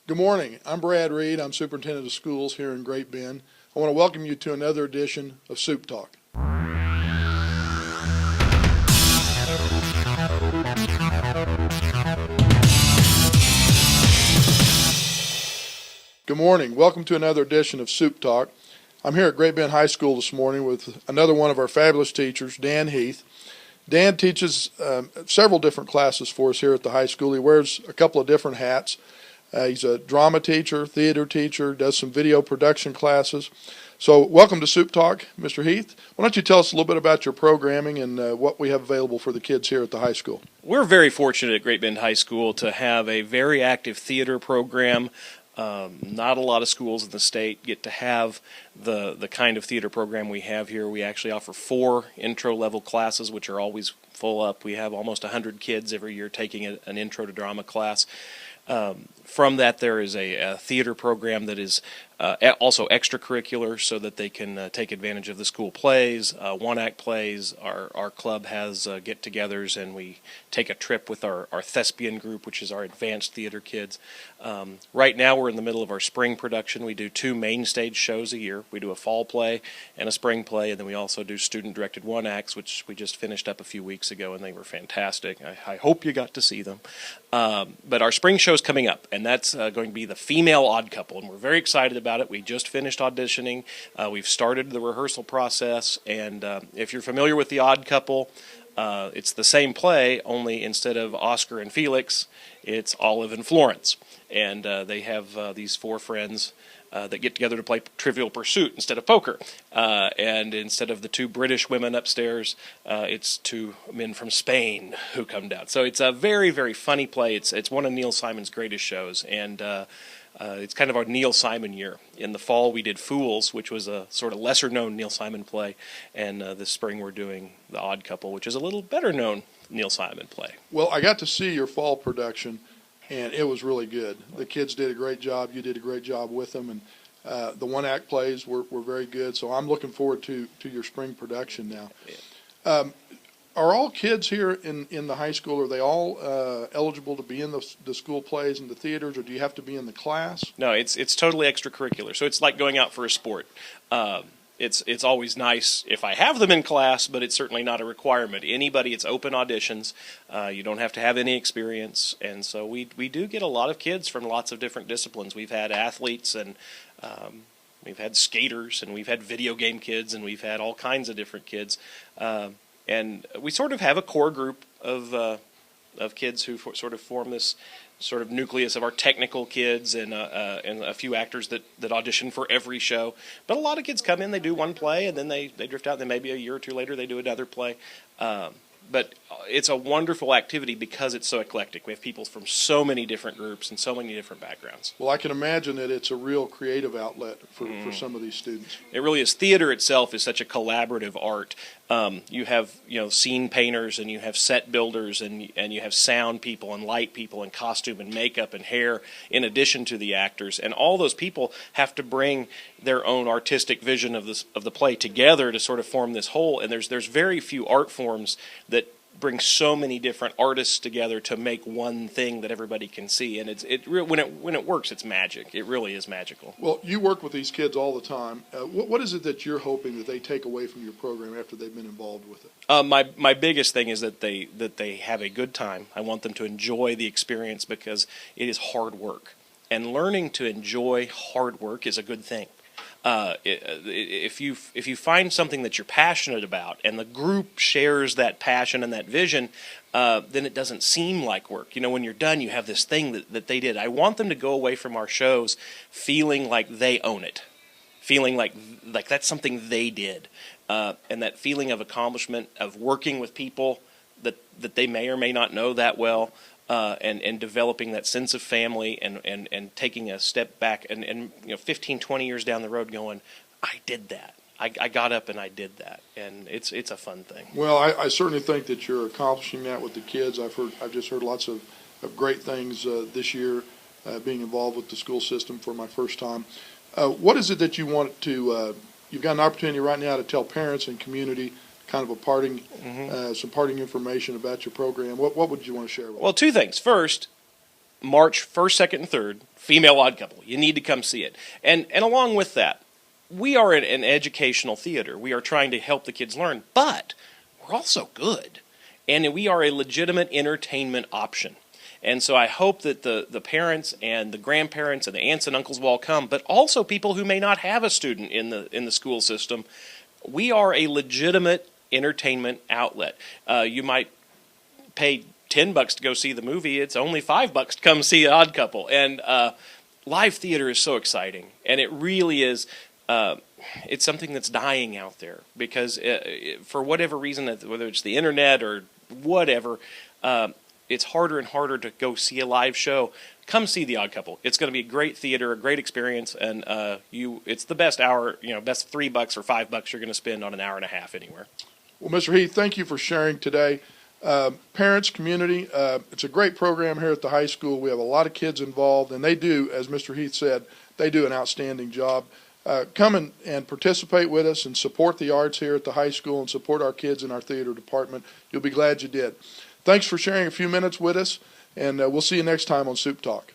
Good morning. I'm Brad Reed. I'm Superintendent of Schools here in Great Bend. I want to welcome you to another edition of Supe Talk. Good morning. Welcome to another edition of Supe Talk. I'm here at Great Bend High School this morning with another one of our fabulous teachers, Dan Heath. Dan teaches several different classes for us here at the high school. He wears a couple of different hats. He's a drama teacher, theater teacher, does some video production classes. So welcome to Supe Talk, Mr. Heath. Why don't you tell us a little bit about your programming and what we have available for the kids here at the high school? We're very fortunate at Great Bend High School to have a very active theater program. Not a lot of schools in the state get to have the kind of theater program we have here. We actually offer 4 intro-level classes, which are always full up. We have almost 100 kids every year taking an intro to drama class. From that, there is a theater program that is also extracurricular so that they can take advantage of the school plays, one-act plays. Our club has get-togethers, and we take a trip with our thespian group, which is our advanced theater kids. Right now, we're in the middle of our spring production. We do 2 main stage shows a year. We do a fall play and a spring play, and then we also do student-directed one-acts, which we just finished up a few weeks ago, and they were fantastic. I hope you got to see them. But our spring show is coming up, and that's going to be the Female Odd Couple, and we're very excited about it. We just finished auditioning. We've started the rehearsal process, and if you're familiar with the Odd Couple, it's the same play, only instead of Oscar and Felix, it's Olive and Florence. And they have these 4 friends that get together to play Trivial Pursuit instead of poker. And instead of the 2 British women upstairs, it's 2 men from Spain who come down. So it's a very, very funny play. It's one of Neil Simon's greatest shows, and it's kind of our Neil Simon year. In the fall, we did Fools, which was a sort of lesser-known Neil Simon play, and this spring we're doing The Odd Couple, which is a little better-known Neil Simon play. Well, I got to see your fall production, and it was really good. The kids did a great job. You did a great job with them, and the one-act plays were very good. So I'm looking forward to your spring production now. Are all kids here in the high school, are they all eligible to be in the school plays and the theaters, or do you have to be in the class? No, it's totally extracurricular. So it's like going out for a sport. It's always nice if I have them in class, but it's certainly not a requirement. Anybody, it's open auditions. You don't have to have any experience. And so we do get a lot of kids from lots of different disciplines. We've had athletes, and we've had skaters, and we've had video game kids, and we've had all kinds of different kids. And we sort of have a core group of kids who sort of form this sort of nucleus of our technical kids, and a few actors that audition for every show. But a lot of kids come in, they do one play, and then they drift out, and then maybe a year or 2 later they do another play. But it's a wonderful activity because it's so eclectic. We have people from so many different groups and so many different backgrounds. Well, I can imagine that it's a real creative outlet for some of these students. It really is. Theater itself is such a collaborative art. You have scene painters, and you have set builders, and you have sound people and light people and costume and makeup and hair in addition to the actors. And all those people have to bring their own artistic vision of the play together to sort of form this whole. And there's very few art forms that bring so many different artists together to make one thing that everybody can see. And when it works, it's magic. It really is magical. Well, you work with these kids all the time. What is it that you're hoping that they take away from your program after they've been involved with it? My biggest thing is that they have a good time. I want them to enjoy the experience because it is hard work. And learning to enjoy hard work is a good thing. If you find something that you're passionate about and the group shares that passion and that vision, then it doesn't seem like work. When you're done, you have this thing that they did. I want them to go away from our shows feeling like they own it, feeling like that's something they did, and that feeling of accomplishment of working with people that they may or may not know that well. And developing that sense of family and taking a step back and 15, 20 years down the road going, I did that. I got up and I did that. And it's a fun thing. Well, I certainly think that you're accomplishing that with the kids. I've just heard lots of great things this year being involved with the school system for my first time. What is it that you want to, you've got an opportunity right now to tell parents and community kind of a parting, some parting information about your program. What would you want to share with us? Well, 2 things. First, March 1st, 2nd, and 3rd, Female Odd Couple. You need to come see it. And along with that, we are an educational theater. We are trying to help the kids learn, but we're also good. And we are a legitimate entertainment option. And so I hope that the parents and the grandparents and the aunts and uncles will all come, but also people who may not have a student in the school system. We are a legitimate entertainment outlet. You might pay $10 to go see the movie. It's only $5 to come see Odd Couple. And live theater is so exciting, and it really is. It's something that's dying out there because for whatever reason, whether it's the internet or whatever, it's harder and harder to go see a live show. Come see The Odd Couple. It's going to be a great theater, a great experience, and it's the best hour, best $3 or $5 you're going to spend on an hour and a half anywhere. Well, Mr. Heath, thank you for sharing today. Parents, community, it's a great program here at the high school. We have a lot of kids involved, and they do, as Mr. Heath said, they do an outstanding job. Come and participate with us and support the arts here at the high school and support our kids in our theater department. You'll be glad you did. Thanks for sharing a few minutes with us, and we'll see you next time on Supe Talk.